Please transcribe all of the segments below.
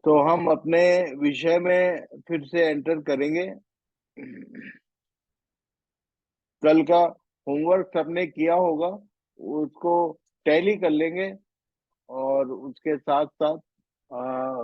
तो हम अपने विषय में फिर से एंटर करेंगे। कल का होमवर्क सबने किया होगा, उसको टैली कर लेंगे। और उसके साथ साथ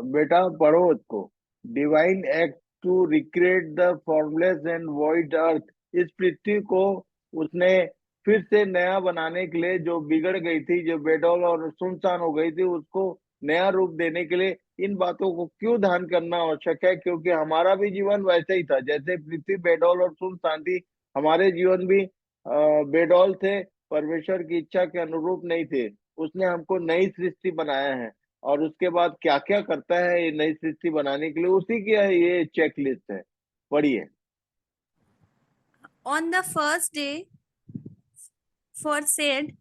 बेटा पढ़ो इसको। Divine act to recreate the formless and void earth. इस पृथ्वी को उसने फिर से नया बनाने के लिए, जो बिगड़ गई थी, जो बेडौल और सुनसान हो गई थी, उसको नया रूप देने के लिए इन बातों को क्यों ध्यान करना आवश्यक है? क्योंकि हमारा भी जीवन वैसे ही था, जैसे पृथ्वी बेडौल और सुनसान थी, हमारे जीवन भी बेडौल थे, परमेश्वर की इच्छा के अनुरूप नहीं थे। उसने हमको नई सृष्टि बनाया है, और उसके बाद क्या क्या करता है ये नई सृष्टि बनाने के लिए, उसी की ये चेकलिस्ट है। पढ़िए। On the first day, for said,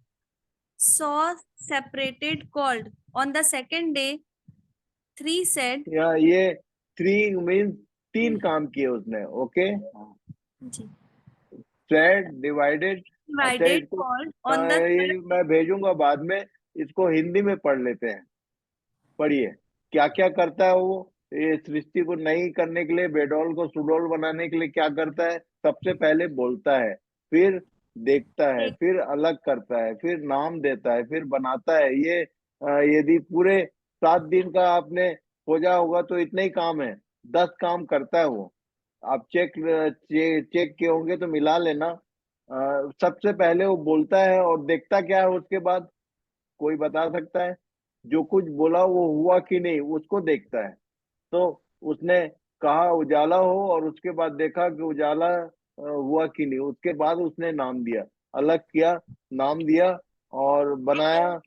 saw separated called. On the second day, three said. या ये थ्री मीन्स तीन काम किए उसने। ओके, जी। Said, divided. अच्छा, Divided इसको called on the ये third. मैं भेजूंगा बाद में, इसको हिंदी में पढ़ लेते हैं। पढ़िए, क्या क्या करता है वो ये सृष्टि को नई करने के लिए, बेडौल को सुडौल बनाने के लिए क्या करता है? सबसे पहले बोलता है, फिर देखता है, एक फिर अलग करता है, फिर नाम देता है, फिर बनाता है। ये यदि पूरे 7 दिन का आपने खोजा होगा तो इतने ही काम है, 10 काम करता है वो। आप चेक किए होंगे तो मिला लेना। सबसे पहले वो बोलता है और देखता क्या है उसके बाद? कोई बता सकता है? जो कुछ बोला वो हुआ कि नहीं, उसको देखता है। तो उसने कहा उजाला हो, और उसके बाद देखा कि उजाला हुआ कि नहीं। उसके बाद उसने नाम दिया, अलग किया, नाम दिया और बनाया,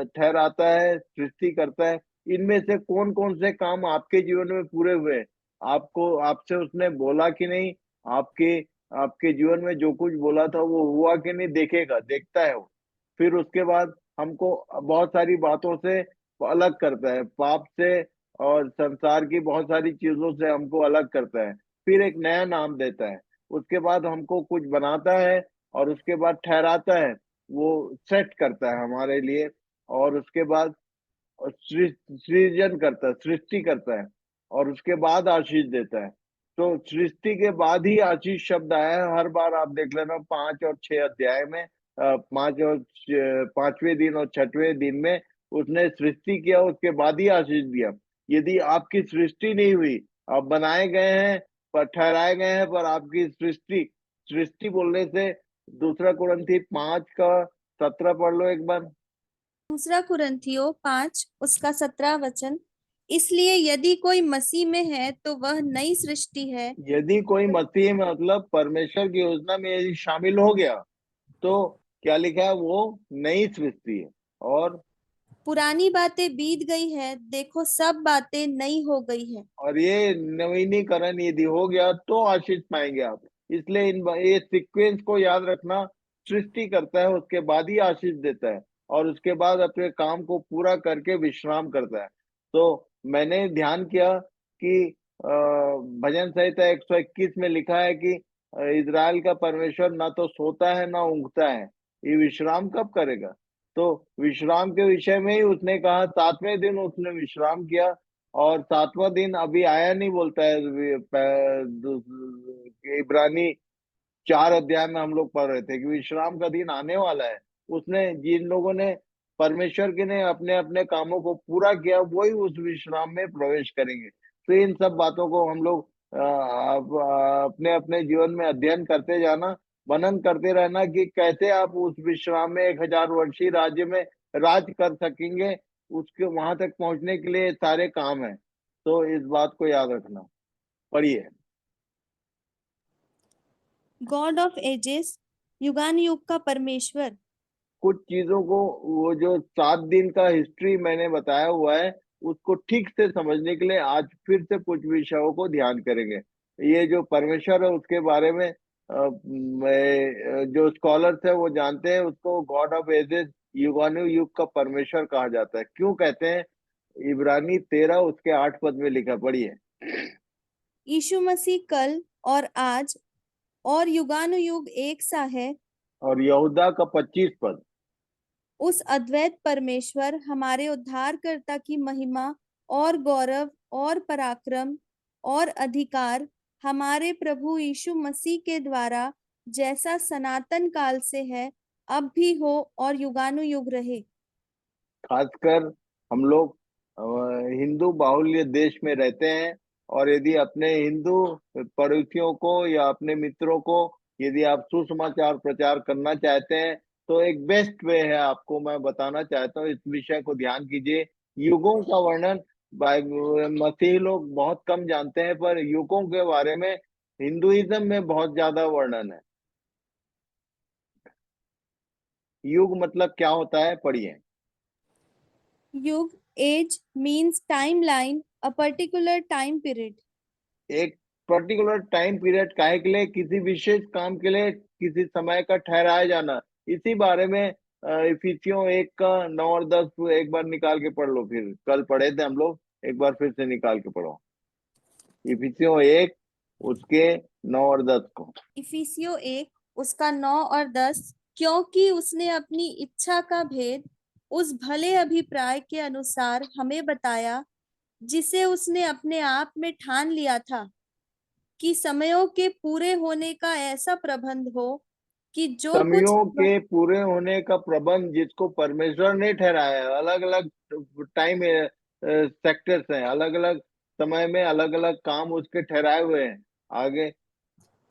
ठहराता है, सृष्टि करता है। इनमें से कौन कौन से काम आपके जीवन में पूरे हुए? आपको, आपसे उसने बोला कि नहीं? आपके आपके जीवन में जो कुछ बोला था वो हुआ कि नहीं, देखेगा, देखता है वो। फिर उसके बाद हमको बहुत सारी बातों से अलग करता है, पाप से और संसार की बहुत सारी चीजों से हमको अलग करता है। फिर एक नया नाम देता है। उसके बाद हमको कुछ बनाता है, और उसके बाद ठहराता है, वो सेट करता है हमारे लिए। और उसके बाद सृजन करता है, सृष्टि करता है, और उसके बाद आशीष देता है। तो सृष्टि के बाद ही आशीष शब्द आया है हर बार। आप देख लेना 5 और 6 अध्याय में, 5वें दिन और 6वें दिन में उसने सृष्टि किया, उसके बाद ही आशीष दिया। यदि आपकी सृष्टि नहीं हुई, आप बनाए गए हैं, पर ठहराए गए हैं, पर आपकी सृष्टि, सृष्टि बोलने से दूसरा कुरिन्थी 5 का 17 पढ़ लो एक बार। दूसरा कुरिन्थियों 5 उसका 17 वचन। इसलिए यदि कोई मसीह में है तो वह नई सृष्टि है। यदि कोई मसीह में, मतलब परमेश्वर की योजना में यदि शामिल हो गया, तो क्या लिखा है? वो नई सृष्टि है। और पुरानी बातें बीत गई है, देखो सब बातें नई हो गई है। और ये नवीनीकरण यदि हो गया तो आशीष पाएंगे आप। इसलिए ये सीक्वेंस को याद रखना। सृष्टि करता है, उसके बाद ही आशीष देता है, और उसके बाद अपने काम को पूरा करके विश्राम करता है। तो मैंने ध्यान किया कि भजन संहिता 121 में लिखा है कि इज़राइल का परमेश्वर ना तो सोता है ना ऊँघता है, ये विश्राम कब करेगा? तो विश्राम के विषय में ही उसने कहा, 7वें दिन उसने विश्राम किया। और 7वां दिन अभी आया नहीं, बोलता है। इब्रानी 4 अध्याय में हम लोग पढ़ रहे थे कि विश्राम का दिन आने वाला है। उसने, जिन लोगों ने परमेश्वर के ने अपने अपने कामों को पूरा किया, वही उस विश्राम में प्रवेश करेंगे। तो इन सब बातों को हम लोग अपने अपने जीवन में अध्ययन करते जाना, मनन करते रहना कि कैसे आप उस विश्राम में 1000 वर्षीय राज्य में राज कर सकेंगे। उसके वहां तक पहुंचने के लिए सारे काम है। तो इस बात को याद रखना। पढ़िए। गॉड ऑफ एजेस, युगान युग का परमेश्वर। कुछ चीजों को, वो जो 7 दिन का हिस्ट्री मैंने बताया हुआ है, उसको ठीक से समझने के लिए आज फिर से कुछ विषयों को ध्यान करेंगे। ये जो परमेश्वर है उसके बारे में जो स्कॉलर्स है वो जानते हैं, उसको गॉड ऑफ एजेस, युगानु युग का परमेश्वर कहा जाता है। क्यों कहते हैं? इब्रानी 13 उसके 8 पद में लिखा। पढ़िए। यीशु मसीह कल और आज और युगानुयुग एक सा है। और यहूदा का 25 पद। उस अद्वैत परमेश्वर हमारे उद्धारकर्ता की महिमा और गौरव और पराक्रम और अधिकार हमारे प्रभु यीशु मसीह के द्वारा जैसा सनातन काल से है, अब भी हो और युगानुयुग रहे। खासकर हम लोग हिंदू बाहुल्य देश में रहते हैं, और यदि अपने हिंदू पड़ोसियों को या अपने मित्रों को यदि आप सुसमाचार प्रचार करना चाहते हैं, तो एक बेस्ट वे है, आपको मैं बताना चाहता हूँ, इस विषय को ध्यान कीजिए। युगों का वर्णन मसीही लोग बहुत कम जानते हैं, पर युगों के बारे में हिंदुइज्म में बहुत ज्यादा वर्णन है। युग मतलब क्या होता है, पढ़िए। युग, age means timeline, a particular time period. एक पर्टिकुलर टाइम पीरियड काहे के लिए, किसी विशेष काम के लिए किसी समय का ठहराया जाना, इसी बारे में इफिसियों 1 का 9 और 10 एक बार निकाल के पढ़ लो, फिर कल पढ़े थे हम लोग, एक बार फिर से निकाल के पढ़ो इफिसियों 1 उसके 9 और 10 को। इफिसियो 1 उसका 9 और 10, क्योंकि उसने अपनी इच्छा का भेद उस भले अभिप्राय के अनुसार हमें बताया, जिसे उसने अपने आप में ठान लिया था, कि समयों के पूरे होने का ऐसा प्रबंध हो कि जो कुछ समयों के पूरे होने का प्रबंध जिसको परमेश्वर ने ठहराया है, अलग अलग टाइम सेक्टर्स हैं, अलग अलग समय में अलग अलग काम उसके ठहराए हुए हैं। आगे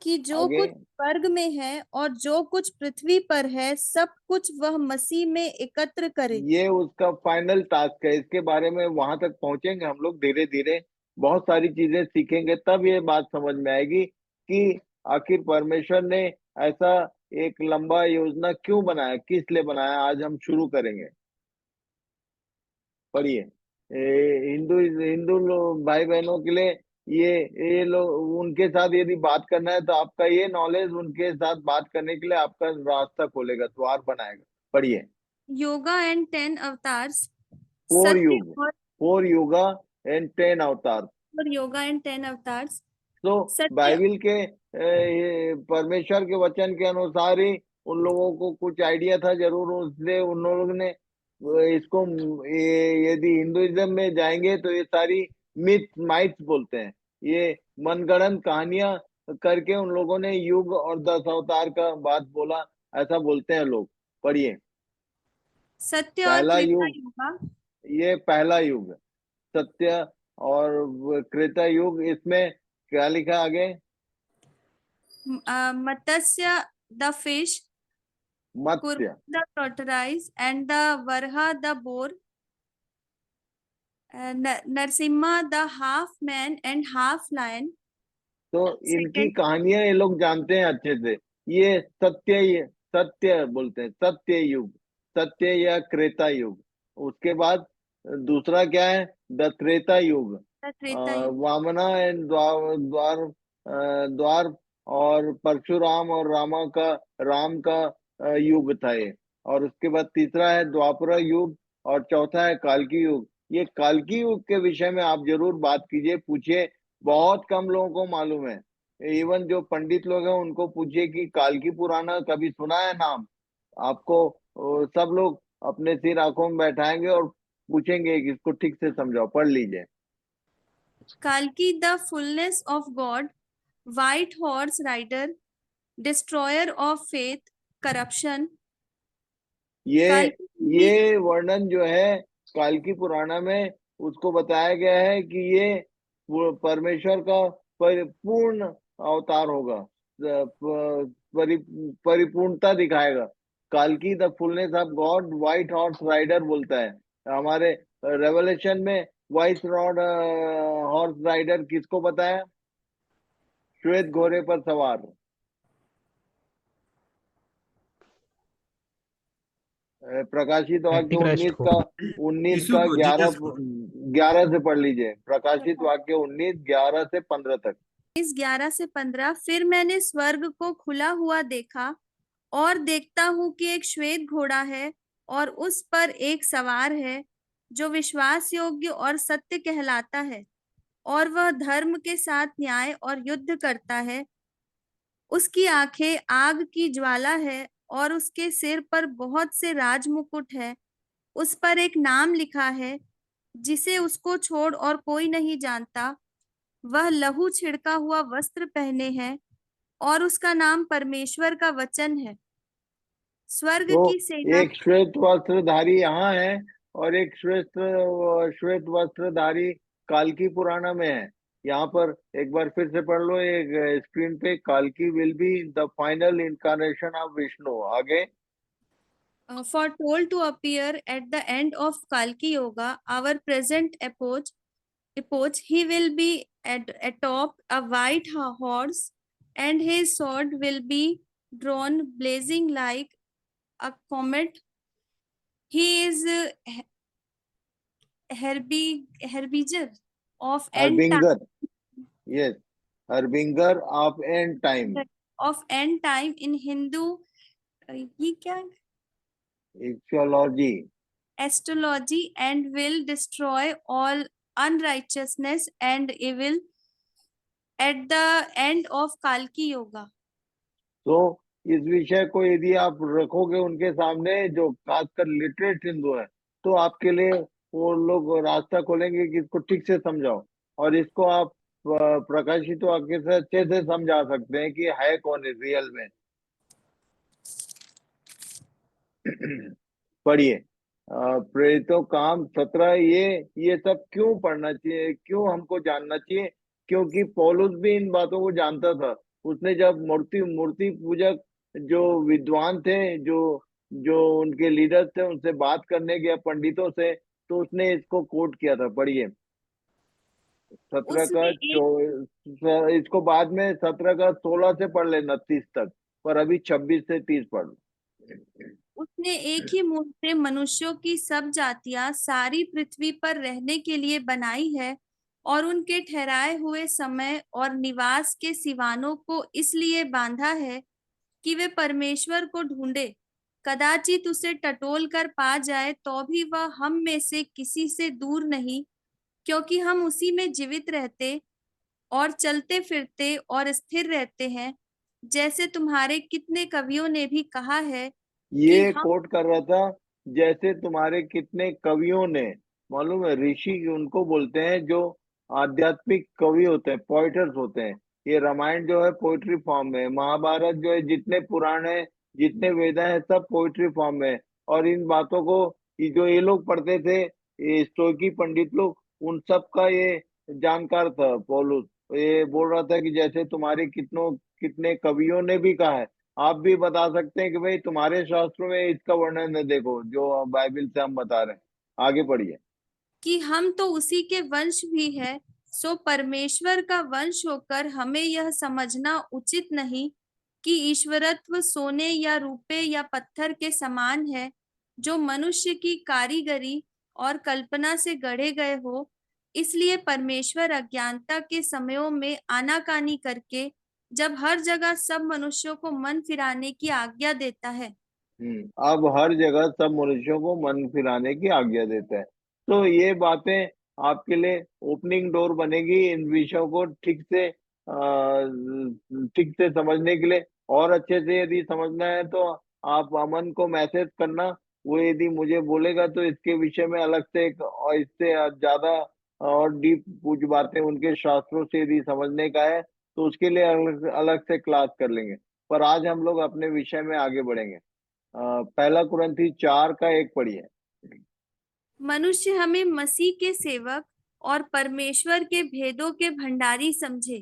कि जो आगे कुछ स्वर्ग में है और जो कुछ पृथ्वी पर है, सब कुछ वह मसीह में एकत्र करे। ये उसका फाइनल टास्क है, इसके बारे में वहां तक पहुंचेंगे हम लोग धीरे धीरे, बहुत सारी चीजें सीखेंगे, तब ये बात समझ में आएगी कि आखिर परमेश्वर ने ऐसा एक लंबा योजना क्यों बनाया, किस लिए बनाया। आज हम शुरू करेंगे, पढ़िए। हिंदू हिंदू भाई बहनों के लिए ये लोग, उनके साथ यदि बात करना है तो आपका ये नॉलेज उनके साथ बात करने के लिए आपका रास्ता खोलेगा, द्वार बनाएगा। पढ़िए। योगा एंड 10 अवतार्स, फोर सत्य युग, और 4 युगा एंड 10 अवतार। योगा एंड 10 अवतार्स, तो सत्य। बाइबल के ये परमेश्वर के वचन के अनुसार ही उन लोगों को कुछ आइडिया था जरूर, उसने उन लोगों ने इसको यदि हिंदुइज्म में जाएंगे तो ये सारी मिथ माइट्स बोलते हैं, ये मनगढ़ंत कहानियां करके उन लोगों ने युग और 10 अवतार का बात बोला, ऐसा बोलते हैं लोग। पढ़िए। सत्य और पहला त्रेता युग, युगा, ये पहला युग है, सत्य और त्रेता युग। इसमें क्या लिखा आगे? Matsya the fish, Matsya. Kurma the tortoise and the Varaha the boar, Narasimha the half man and half lion. तो इनकी सेकंड, कहानियां ये लोग जानते हैं अच्छे से। ये सत्य बोलते हैं, सत्य युग, सत्य या क्रेता युग। उसके बाद दूसरा क्या है? द त्रेता युग। द त्रेता युग, वामना एंड द्वार और परशुराम और राम का युग था ये। और उसके बाद तीसरा है द्वापर युग, और चौथा है कालकी युग। ये कालकी युग के विषय में आप जरूर बात कीजिए, पूछिए, बहुत कम लोगों को मालूम है। इवन जो पंडित लोग हैं उनको पूछिए कि कालकी पुराना कभी सुना है नाम, आपको सब लोग अपने सिर आंखों में बैठाएंगे और पूछेंगे कि इसको ठीक से समझाओ, पढ़ लीजिए। काल्की the fullness of God, white horse rider, destroyer of faith, corruption. ये काल्की, ये वर्णन जो है कालकी पुराना में, उसको बताया गया है कि ये वो परमेश्वर का परिपूर्ण अवतार होगा, परिपूर्णता दिखाएगा। कालकी the fullness of God, white horse rider बोलता है हमारे रेवलेशन में। व्हाइट हॉर्स राइडर किसको बताया? श्वेत घोड़े पर सवार। प्रकाशित वाक्य एंटी क्राइस्ट 19 को, का 19 यीशु का को, 11 जीसस को। 11 से पढ़ लीजिए। प्रकाशित वाक्य 19 11 से 15 तक। इस 11 से 15, फिर मैंने स्वर्ग को खुला हुआ देखा, और देखता हूं कि एक श्वेत घोड़ा है, और उस पर एक सवार है, जो विश्वास योग्य और सत्य कहलाता है, और वह धर्म के साथ न्याय और युद्ध करता है। उसकी आंखें आग की ज्वाला है, और उसके सिर पर बहुत से राजमुकुट है। उस पर एक नाम लिखा है, जिसे उसको छोड़ और कोई नहीं जानता। वह लहू छिड़का हुआ वस्त्र पहने है और उसका नाम परमेश्वर का वचन है। स्वर्ग तो की सेना एक श्वेत वस्त्रधारी यहाँ है, और एक श्वेत वस्त्रधारी काल्की पुराना में है। यहाँ पर एक बार फिर से पढ़ लो, एक स्क्रीन पे, काल्की will be the final incarnation of Vishnu. आगे। foretold to appear at the end of Kalki Yoga, our present epoch, he will be atop a white horse, and his sword will be drawn blazing like a comet. He is herbiger of end harbinger, yes, harbinger of and time, time in Hindu. ये क्या इक्सियोलॉजी। astrology, and will destroy all unrighteousness and evil at the end of Kalki Yoga. तो इस विषय को यदि आप रखोगे उनके सामने, जो खासकर लिटरेट हिंदू है, तो आपके लिए वो लोग रास्ता खोलेंगे कि इसको ठीक से समझाओ। और इसको आप प्रकाशित वाक्य से अच्छे से समझा सकते हैं कि है कौन रियल में। पढ़िए। प्रेरितों काम 17, ये सब क्यों पढ़ना चाहिए, क्यों हमको जानना चाहिए? क्योंकि पौलुस भी इन बातों को जानता था। उसने जब मूर्ति मूर्ति पूजक जो विद्वान थे, जो जो उनके लीडर्स थे, उनसे बात करने गया, पंडितों से, तो उसने इसको कोट किया था। पढ़िए 17 उसने का एक इसको बाद में 17 का 16 से पढ़ लेना 30 तक, पर अभी 26 से 30 पढ़ लो। उसने एक ही मुंह से मनुष्यों की सब जातियां सारी पृथ्वी पर रहने के लिए बनाई है, और उनके ठहराए हुए समय और निवास के सिवानों को इसलिए बांधा है कि वे परमेश्वर को ढूंढे, कदाचित उसे टटोल कर पा जाए, तो भी वह हम में से किसी से दूर नहीं, क्योंकि हम उसी में जीवित रहते और चलते फिरते और स्थिर रहते हैं। जैसे तुम्हारे कितने कवियों ने भी कहा है कि ये हम कोट कर रहा था, जैसे तुम्हारे कितने कवियों ने, मालूम है, ऋषि उनको बोलते हैं जो आध्यात्मिक कवि होते हैं, पोइटर्स होते हैं। ये रामायण जो है पोइट्री फॉर्म में है, महाभारत जो है, जितने पुराण है, जितने वेदा है, सब पोइट्री फॉर्म में है। और इन बातों को जो ये लोग पढ़ते थे, ये स्टोइकी पंडित लोग, उन सब का ये जानकार था पौलुस। ये बोल रहा था कि जैसे तुम्हारे कितनों कितने कवियों ने भी कहा है, आप भी बता सकते हैं कि भाई तुम्हारे शास्त्रों में इसका वर्णन है, देखो जो बाइबल से हम बता रहे हैं। आगे पढ़िए। कि हम तो उसी के वंश भी है। सो परमेश्वर का वंश होकर हमें यह समझना उचित नहीं कि ईश्वरत्व सोने या रूपे या पत्थर के समान है, जो मनुष्य की कारीगरी और कल्पना से गढ़े गए हो। इसलिए परमेश्वर अज्ञानता के समयों में आनाकानी करके, जब हर जगह सब मनुष्यों को मन फिराने की आज्ञा देता है। अब हर जगह सब मनुष्यों को मन फिराने की आज्ञा देता है। तो ये बातें आपके लिए ओपनिंग डोर बनेगी इन विषयों को ठीक से समझने के लिए। और अच्छे से यदि समझना है तो आप अमन को मैसेज करना, वो यदि मुझे बोलेगा तो इसके विषय में अलग से एक, और इससे ज्यादा और डीप कुछ बातें उनके शास्त्रों से यदि समझने का है, तो उसके लिए अलग अलग से क्लास कर लेंगे। पर आज हम लोग अपने विषय में आगे बढ़ेंगे। पहला कुरिन्थी 4 का 1 पढ़िए। मनुष्य हमें मसीह के सेवक और परमेश्वर के भेदों के भंडारी समझे।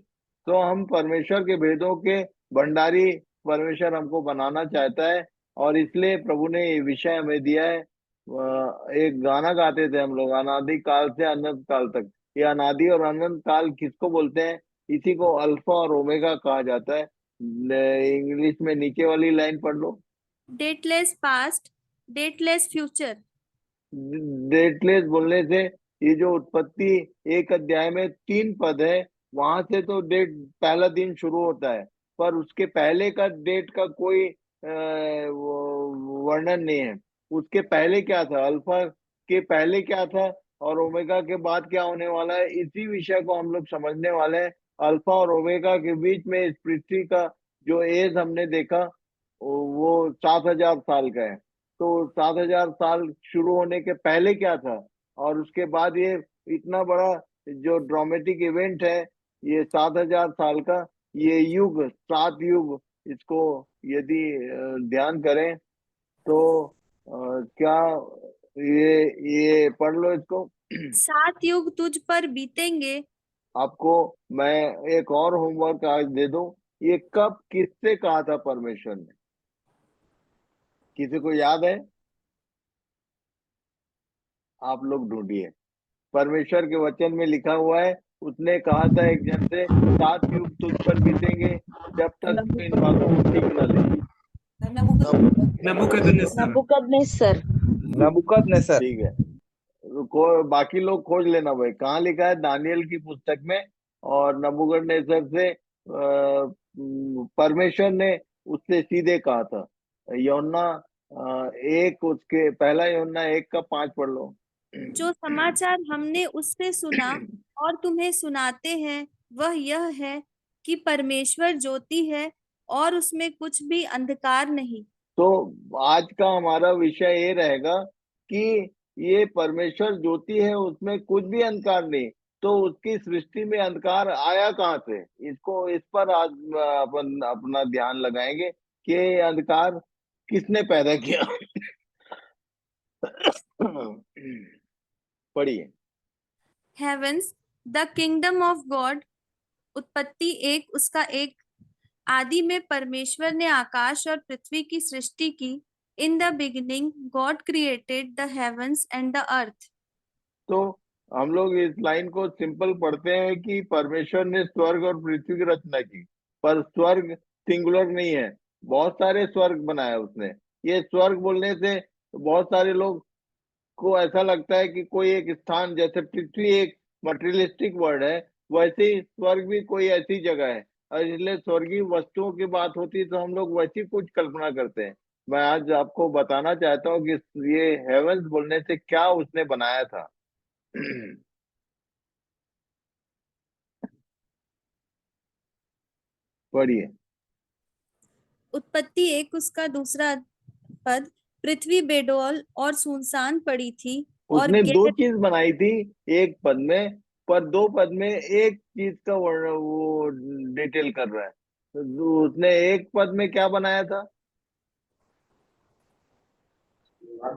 तो हम परमेश्वर के भेदों के भंडारी, परमेश्वर हमको बनाना चाहता है, और इसलिए प्रभु ने ये विषय हमें दिया है। एक गाना गाते थे हम लोग, अनादि काल से अनंत काल तक। ये अनादि और अनंत काल किसको बोलते हैं? इसी को अल्फा और ओमेगा कहा जाता है। इंग्लिश में नीचे वाली लाइन पढ़ लो। Dateless past, dateless future. Dateless बोलने से, ये जो उत्पत्ति 1 अध्याय में 3 पद है, वहां से तो डेट पहला दिन शुरू होता है, पर उसके पहले का डेट का कोई वर्णन नहीं है। उसके पहले क्या था, अल्फा के पहले क्या था, और ओमेगा के बाद क्या होने वाला है, इसी विषय को हम लोग समझने वाले हैं। अल्फा और ओमेगा के बीच में इस पृथ्वी का जो एज हमने देखा, वो 7,000 साल का है। तो 7,000 साल शुरू होने के पहले क्या था, और उसके बाद ये इतना बड़ा जो ड्रामेटिक इवेंट है, ये 7,000 साल का ये युग, 7 युग, इसको यदि ध्यान करें तो क्या, ये पढ़ लो इसको। 7 युग तुझ पर बीतेंगे। आपको मैं एक और होमवर्क आज दे दूं, ये कब किससे कहा था परमेश्वर ने? किसी को याद है? आप लोग ढूंढिए। परमेश्वर के वचन में लिखा हुआ है, उसने कहा था एक जन से, 7 युग तुझ पर बीतेंगे जब तक तू इन बातों को सीख न ले। नबूकदनेस्सर। नबूकदनेस्सर। नबूकदनेस्सर। ठीक है, बाकी लोग खोज लेना भाई, कहाँ लिखा है दानियल की पुस्तक में। और नबूकदनेस्सर से परमेश्वर ने उससे सीधे कहा था। योना एक, उसके पहला योना 1 का 5 पढ़ लो। जो समाचार हमने उससे सुना और तुम्हें सुनाते हैं वह यह है कि परमेश्वर ज्योति है और उसमें कुछ भी अंधकार नहीं। तो आज का हमारा विषय ये रहेगा कि ये परमेश्वर ज्योति है, उसमें कुछ भी अंधकार नहीं। तो उसकी सृष्टि में अंधकार आया कहाँ से? इसको, इस पर आज अपन अपना ध्यान लगाएंगे कि ये अंधकार किसने पैदा किया। पढ़िए। Heavens the kingdom of God. उत्पत्ति 1 उसका 1। आदि में परमेश्वर ने आकाश और पृथ्वी की सृष्टि की। In the beginning God created the heavens and the earth. तो हम लोग इस लाइन को सिंपल पढ़ते हैं कि परमेश्वर ने स्वर्ग और पृथ्वी की रचना की, पर स्वर्ग सिंगुलर नहीं है, बहुत सारे स्वर्ग बनाए उसने। ये स्वर्ग बोलने से बहुत सारे लोग को ऐसा लगता है कि कोई एक स्थान, जैसे पृथ्वी एक मटेरियलिस्टिक वर्ड है, वैसे ही स्वर्ग भी कोई ऐसी जगह है। और इसलिए स्वर्गीय वस्तुओं की बात होती है तो हम लोग वैसी कुछ कल्पना करते हैं। मैं आज आपको बताना चाहता हूँ कि ये हेवंस बोलने से क्या उसने बनाया था। पढ़िए। उत्पत्ति 1 उसका दूसरा पद। पृथ्वी बेडौल और सुनसान पड़ी थी और उसने दो गैर। चीज बनाई थी एक पद में, पर 2 पद में एक चीज का वर्ण वो डिटेल कर रहा है। तो उसने एक पद में क्या बनाया था?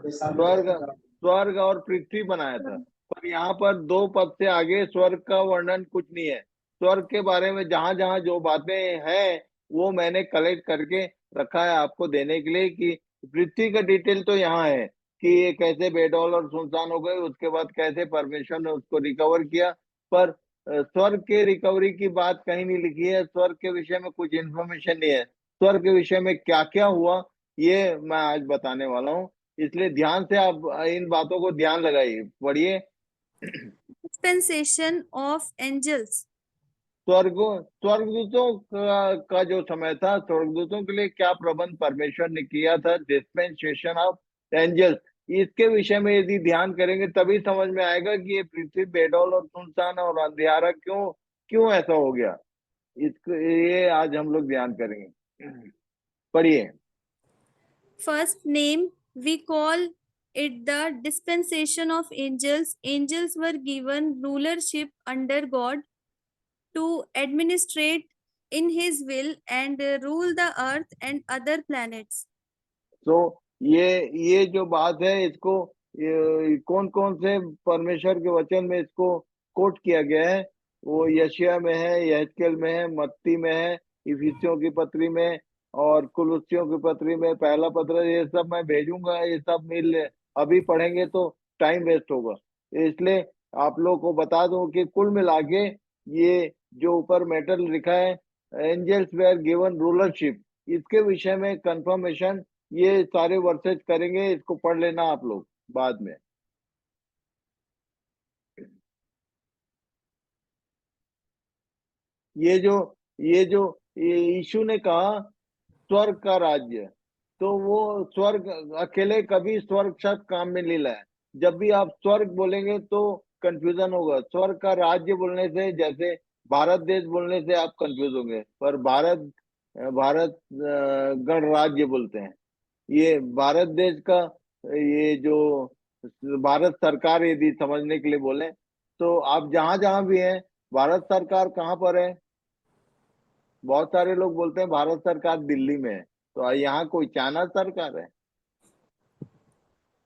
स्वर्ग, स्वर्ग और पृथ्वी बनाया था। पर यहाँ पर 2 पद से आगे स्वर्ग का वर्णन कुछ नहीं है। स्वर्ग के बारे में जहां जहां जो बातें हैं वो मैंने कलेक्ट करके रखा है आपको देने के लिए, कि पृथ्वी का डिटेल तो यहाँ है कि ये कैसे बेडौल और सुनसान हो गए, उसके बाद कैसे परमेश्वर ने उसको रिकवर किया। पर स्वर्ग के रिकवरी की बात कहीं नहीं लिखी है, स्वर्ग के विषय में कुछ इन्फॉर्मेशन नहीं है। स्वर्ग के विषय में क्या क्या हुआ ये मैं आज बताने वाला हूँ, इसलिए ध्यान से आप इन बातों को ध्यान लगाइए। पढ़िए। Dispensation of angels. स्वर्गदूतों का जो समय था, स्वर्गदूतों के लिए क्या प्रबंध परमेश्वर ने किया था, डिस्पेंसेशन ऑफ एंजल्स, इसके विषय में यदि ध्यान करेंगे तभी समझ में आएगा कि ये पृथ्वी बेडौल और सुनसान और अंधियारा क्यों क्यों ऐसा हो गया। इसको ये आज हम लोग ध्यान करेंगे। पढ़िए। First name, we call it the dispensation of angels. Angels were given rulership under God to administrate in his will and rule the earth and other planets. तो ये जो बात है, इसको कौन कौन से परमेश्वर के वचन में इसको कोट किया गया है? वो यशिया में है, यहेजकेल में है, मत्ती में है, इफिसियों की पत्री में और कुलुस्सियों की पत्री में, पहला पत्र, ये सब मैं भेजूंगा। ये सब मिल अभी पढ़ेंगे तो टाइम वेस्ट होगा, इसलिए आप लोग को बता दूं कि कुल मिला के ये जो ऊपर मैटर लिखा है, एंजल्स वेयर गिवन रूलरशिप, इसके विषय में कंफर्मेशन ये सारे वर्सेज करेंगे। इसको पढ़ लेना आप लोग बाद में। ये जो ये यीशु ने कहा स्वर्ग का राज्य, तो वो स्वर्ग अकेले कभी स्वर्ग शब्द काम में नहीं लाया। जब भी आप स्वर्ग बोलेंगे तो कंफ्यूजन होगा। स्वर्ग का राज्य बोलने से, जैसे भारत देश बोलने से आप कंफ्यूज होंगे, पर भारत भारत गणराज्य बोलते हैं। ये भारत देश का ये जो भारत सरकार यदि समझने के लिए बोले तो आप जहां जहां भी हैं, भारत सरकार कहाँ पर है? बहुत सारे लोग बोलते हैं भारत सरकार दिल्ली में है, तो यहाँ कोई चाइना सरकार है?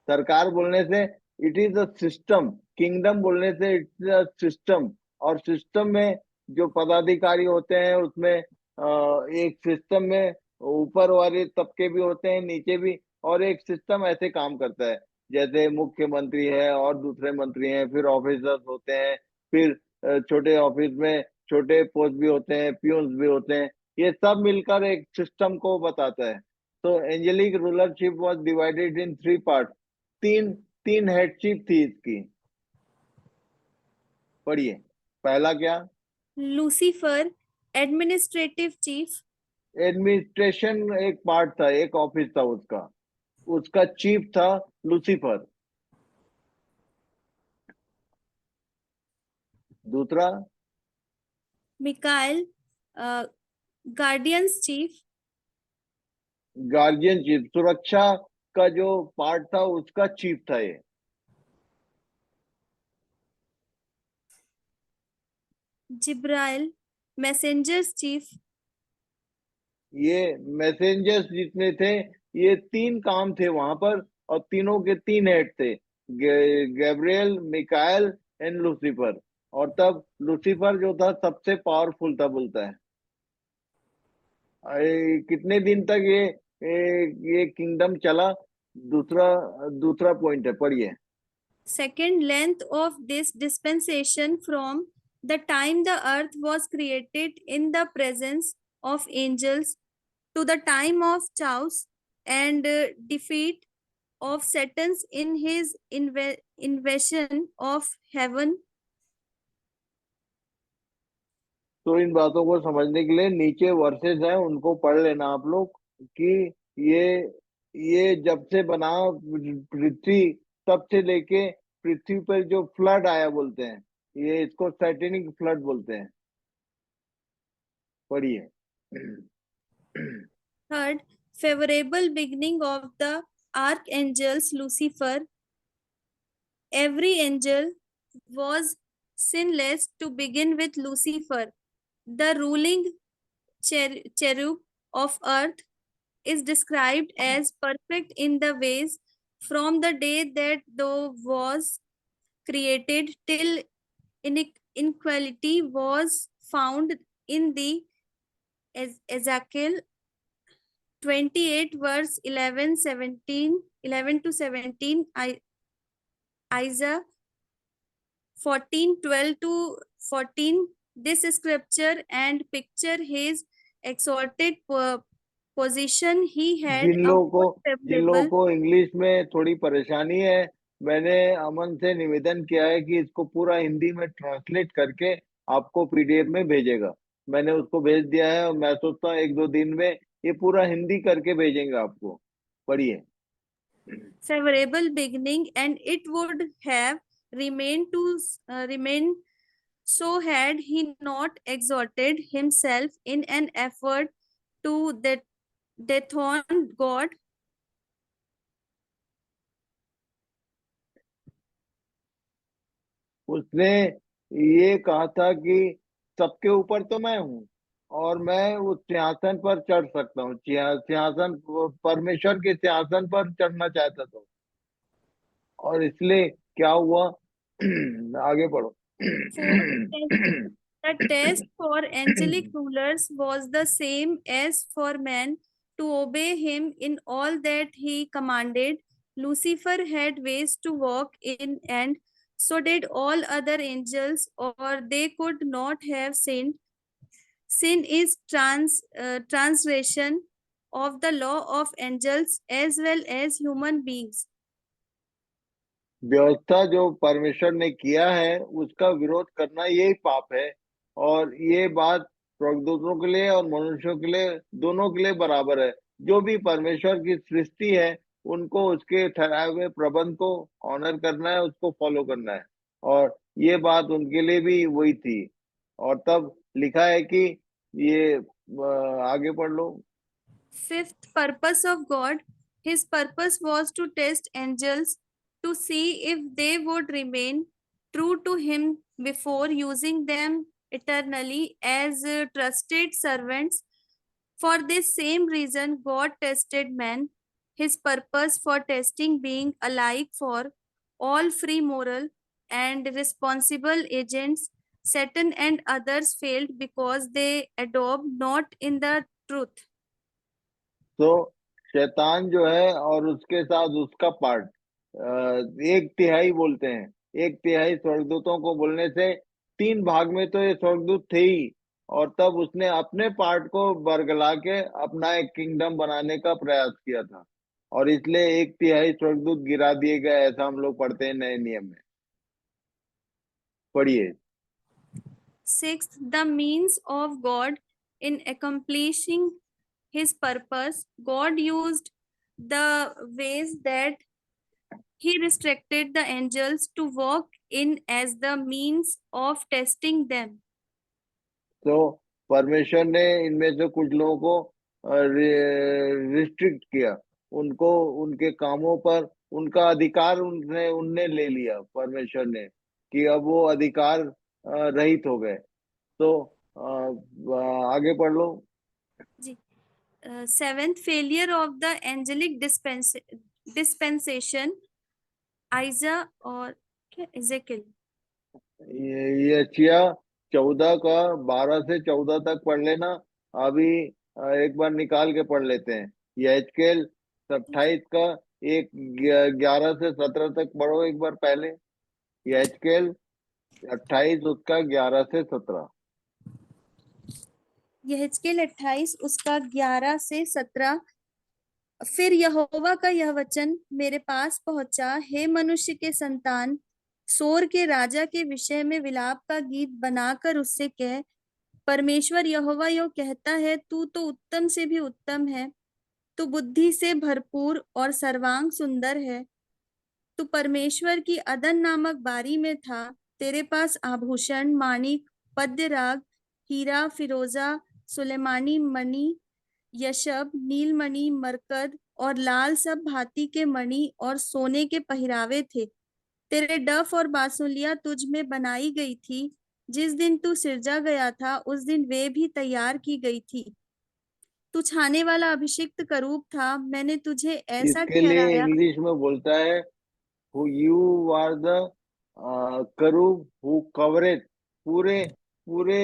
सरकार बोलने से it is a system, kingdom बोलने से इट्स अ सिस्टम। और सिस्टम में जो पदाधिकारी होते हैं उसमें एक सिस्टम में ऊपर वाले तबके भी होते हैं, नीचे भी, और एक सिस्टम ऐसे काम करता है। जैसे मुख्यमंत्री है और दूसरे मंत्री हैं, फिर ऑफिसर्स होते हैं, फिर छोटे ऑफिस में छोटे पोस्ट भी होते हैं, पियून्स भी होते हैं। ये सब मिलकर एक सिस्टम को बताता है। तो angelic rulership was divided in three part. तीन तीन हेडशिप थी इसकी। पढ़िए। पहला क्या? Lucifer administrative chief. एडमिनिस्ट्रेशन एक पार्ट था, एक ऑफिस था उसका। उसका चीफ था लूसीफर। दूसरा? Michael guardians chief. Guardian chief, सुरक्षा का जो पार्ट था उसका चीफ था ये। जिब्राइल मैसेंजर्स चीफ। ये मैसेंजर्स जितने थे, ये तीन काम थे वहां पर, और तीनों के तीन हेड थे, गैब्रियल, मिकाएल एंड लूसीफर। और तब लूसीफर जो था सबसे पावरफुल था, बोलता है। कितने दिन तक ये किंगडम चला? दूसरा दूसरा पॉइंट है, पढ़िए। Second, length of this dispensation from the time the earth was created in the presence of angels to the time of chaos and defeat of Satan in his invasion of heaven. तो इन बातों को समझने के लिए नीचे versus हैं, उनको पढ़ लेना आप लोग, कि ये ये जब से बना पृथ्वी, तब से लेके पृथ्वी पर जो फ्लड आया बोलते हैं, ये इसको सैटेनिक फ्लड बोलते हैं। पढ़िए। Third, favorable beginning of the archangels Lucifer. Every angel was sinless to begin with Lucifer, the ruling cherub of earth is described as perfect in the ways from the day that thou was created till inequality was found in the Ezekiel 28 verse 11 to 17, Isaiah 14:12 to 14. This scripture and picture his exalted position he had Jin a लोगों most को जिन लोगों favorable. को English में थोड़ी परेशानी है, मैंने अमन से निवेदन किया है कि इसको पूरा हिंदी में ट्रांसलेट करके आपको पीडीएफ में भेजेगा। मैंने उसको भेज दिया है, और मैं सोचता हूँ एक दो दिन में ये पूरा हिंदी करके भेजेंगे आपको। पढ़िए। Favorable beginning, and it would have remained to remain so had he not exalted himself in an effort to dethrone God. उसने ये कहा था कि सबके ऊपर तो मैं हूँ, और मैं उस सिंहासन पर चढ़ सकता हूँ, सिंहासन, परमेश्वर के सिंहासन पर चढ़ना चाहता था। और इसलिए क्या हुआ? आगे पढ़ो। Fourth, the test for angelic rulers was the same as for men to obey him in all that he commanded. Lucifer had ways to walk in, and so did all other angels, or they could not have sinned. Sin is transgression of the law of angels as well as human beings. व्यवस्था जो परमेश्वर ने किया है उसका विरोध करना यही पाप है। और ये बात स्वर्गदूतों के लिए और मनुष्यों के लिए, दोनों के लिए बराबर है। जो भी परमेश्वर की सृष्टि है, उनको उसके ठहराए हुए प्रबंध को ऑनर करना है, उसको फॉलो करना है। और ये बात उनके लिए भी वही थी। और तब लिखा है कि ये आगे पढ़ लो। Fifth purpose of God, his purpose was to test angels to see if they would remain true to him before using them eternally as trusted servants. For this same reason, God tested man, his purpose for testing being alike for all free moral and responsible agents. Satan and others failed because they adopt not in the truth. तो शैतान जो है और उसके साथ उसका part, एक तिहाई बोलते हैं, एक तिहाई स्वर्गदूतों को बोलने से 3 भाग में तो ये स्वर्गदूत थे ही, और तब उसने अपने पार्ट को बरगला के अपना एक किंगडम बनाने का प्रयास किया था, और इसलिए 1/3 स्वर्गदूत गिरा दिए गए, ऐसा हम लोग पढ़ते हैं नए नियम में। पढ़िए। Sixth, the means of God in accomplishing his purpose. God used the ways that he restricted the angels to walk in as the means of testing them. तो परमेश्वर ने इनमें से कुछ लोगों को रिस्ट्रिक्ट किया, उनको उनके कामों पर उनका अधिकार उनने उनने ले लिया परमेश्वर ने, कि अब वो अधिकार रहित हो गए। तो आगे पढ़ लो। जी। Seventh, failure of the angelic dispensation. Isaiah और क्या Ezekiel. यशायाह 14 का 12 से 14 तक पढ़ लेना। अभी एक बार निकाल के पढ़ लेते हैं। यहेजकेल 28 का 11 से 17 तक पढ़ो एक बार पहले। यहेजकेल 28 उसका 11 से 17। यहेजकेल 28 उसका 11 से 17। फिर यहोवा का यह वचन मेरे पास पहुंचा, हे मनुष्य के संतान, सोर के राजा के विषय में विलाप का गीत बनाकर उससे कह, परमेश्वर यहोवा यो कहता है, तू तो उत्तम से भी उत्तम है, तू बुद्धि से भरपूर और सर्वांग सुंदर है, तू परमेश्वर की अदन नामक बारी में था, तेरे पास आभूषण, माणिक, पद्यराग, हीरा, फिरोजा, सुलेमानी मणि, यशब, नीलमणि, मरकद और लाल सब भांति के मणि और सोने के पहरावे थे। तेरे डफ और बांसुलियां तुझ में बनाई गई थी। जिस दिन तू सिरजा गया था उस दिन वे भी तैयार की गई थी। तू छाने वाला अभिषिक्त करूब था, मैंने तुझे ऐसा इसके लिए ठहराया। इंग्लिश में बोलता है, who you are the करूब who covereth, पूरे पूरे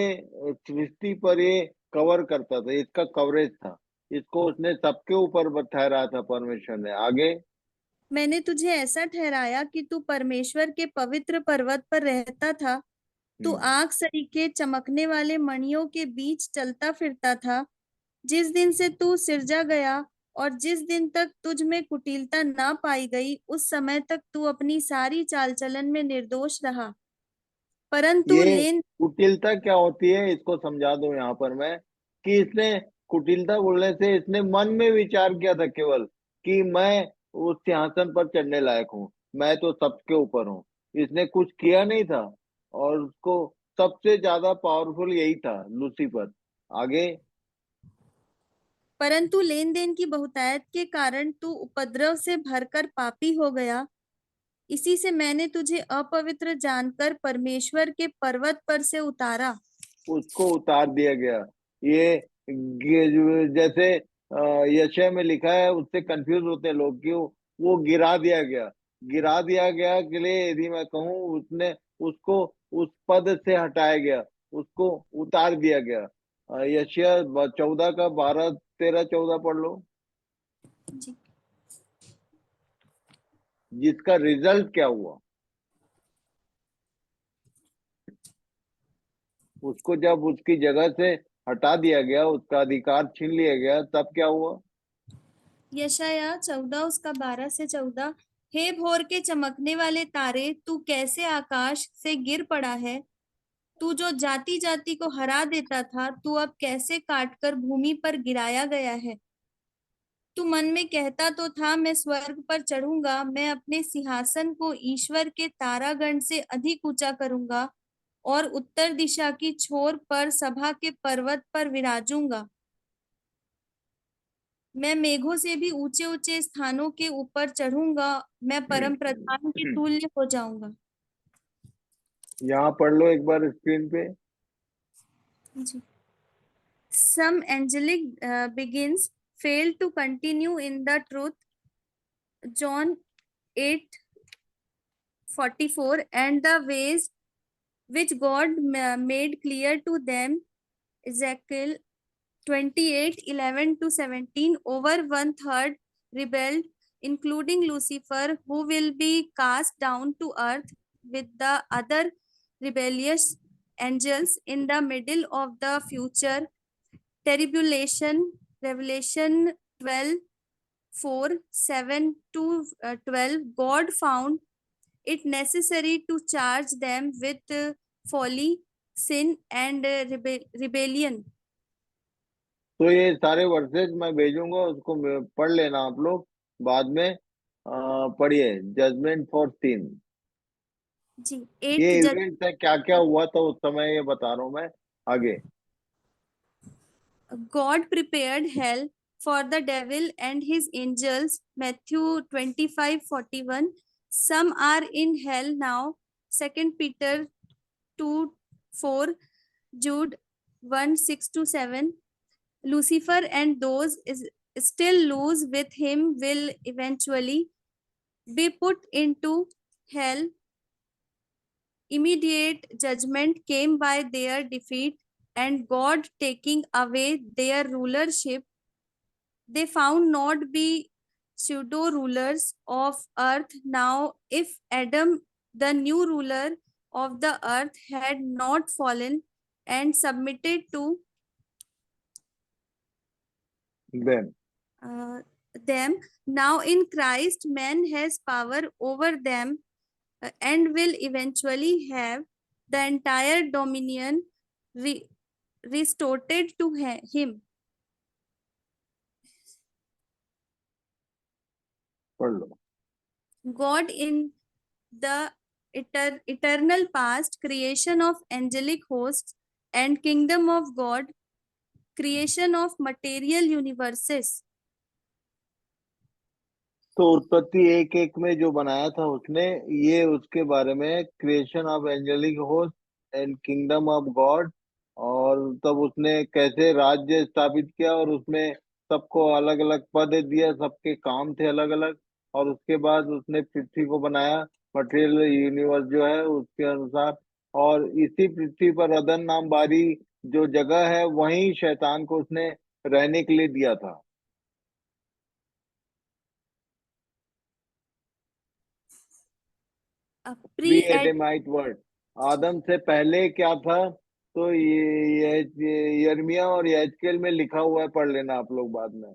सृष्टि पर ये कवर करता था, इसका कवरेज था, इसको उसने सबके ऊपर ठहराया था परमेश्वर ने। आगे। मैंने तुझे ऐसा ठहराया कि तू परमेश्वर के पवित्र पर्वत पर रहता था। तू हम्म। आग सरीखे चमकने वाले मणियों के बीच चलता फिरता था। जिस दिन से तू सिरजा गया और जिस दिन तक तुझ में कुटिलता ना पाई गई, उस समय तक तू अपनी सारी चाल चलन में निर्दोष रहा। परंतु ये लेन कुटिलता क्या होती है इसको समझा दूं यहाँ पर मैं, कि इसने कुटिलता बोलने से इसने मन में विचार किया था केवल, कि मैं उस सिंहासन पर चढ़ने लायक हूँ, मैं तो सबके ऊपर हूँ। इसने कुछ किया नहीं था, और उसको सबसे ज्यादा पावरफुल यही था, लूसीफर। आगे। परंतु लेन देन की बहुतायत के कारण तू उपद्रव से भरकर पापी हो गया। इसी से मैंने तुझे अपवित्र जानकर परमेश्वर के पर्वत पर से उतारा। उसको उतार दिया गया। ये जैसे यशय में लिखा है, उससे कंफ्यूज होते हैं लोग, क्यों वो गिरा दिया गया। गिरा दिया गया के लिए यदि मैं कहूँ, उसने उसको उस पद से हटाया गया, उसको उतार दिया गया। यशय 14 का 12, 13, 14 पढ़ लो। जी। जिसका रिजल्ट क्या हुआ, उसको जब उसकी जगह से हटा दिया गया, उसका अधिकार छीन लिया गया, तब क्या हुआ। यशायाह 14 उसका 12 से 14। हे भोर के चमकने वाले तारे, तू कैसे आकाश से गिर पड़ा है। तू जो जाति जाति को हरा देता था, तू अब कैसे काटकर भूमि पर गिराया गया है। तू मन में कहता तो था, मैं स्वर्ग पर चढ़ूंगा, मैं अपने सिंहासन को ईश्वर के तारागण से अधिक ऊंचा करूंगा और उत्तर दिशा की छोर पर सभा के पर्वत पर विराजूंगा। मैं मेघों से भी ऊंचे ऊंचे स्थानों के ऊपर चढ़ूंगा, मैं परम प्रधान के तुल्य हो जाऊंगा। यहाँ पढ़ लो एक बार स्क्रीन पे। जी। Some angelic begins fail to continue in the truth. John 8:44, and the ways which God made clear to them. Ezekiel 28:11-17. Over one third rebelled, including Lucifer, who will be cast down to earth with the other rebellious angels in the middle of the future tribulation. Revelation 12:4-7-12. God found it necessary to charge them with folly, sin, and rebellion. तो ये सारे versus मैं भेजूंगा, उसको पढ़ लेना आप लोग बाद में। पढ़िए जजमेंट फॉर सीन। जी। ये एट जज इवेंट है, क्या क्या हुआ था उस समय, ये बता रहा हूँ मैं आगे। God prepared hell for the devil and his angels. Matthew 25:41. Some are in hell now. Second Peter 2:4. Jude 1:6-7. Lucifer and those is still loose with him will eventually be put into hell. Immediate judgment came by their defeat and God taking away their rulership. They found not be pseudo rulers of earth now. If Adam, the new ruler of the earth, had not fallen and submitted to then uh, them, now in Christ, man has power over them and will eventually have the entire dominion re- restored to him. पढ़ लो। God in the eternal past, creation of angelic hosts, and kingdom of God, creation of material universes. तो उत्पत्ति एक एक में जो बनाया था उसने, ये उसके बारे में, creation of angelic host and kingdom of God. और तब उसने कैसे राज्य स्थापित किया, और उसमें सबको अलग अलग पद दिया, सबके काम थे अलग अलग। और उसके बाद उसने पृथ्वी को बनाया, मटेरियल यूनिवर्स जो है उसके अनुसार। और इसी पृथ्वी पर अदन नाम बारी जो जगह है, वहीं शैतान को उसने रहने के लिए दिया था। प्री Pre एडेमाइट वर्ड, आदम से पहले क्या था। तो ये यिर्मयाह और यहेजकेल में लिखा हुआ है, पढ़ लेना आप लोग बाद में।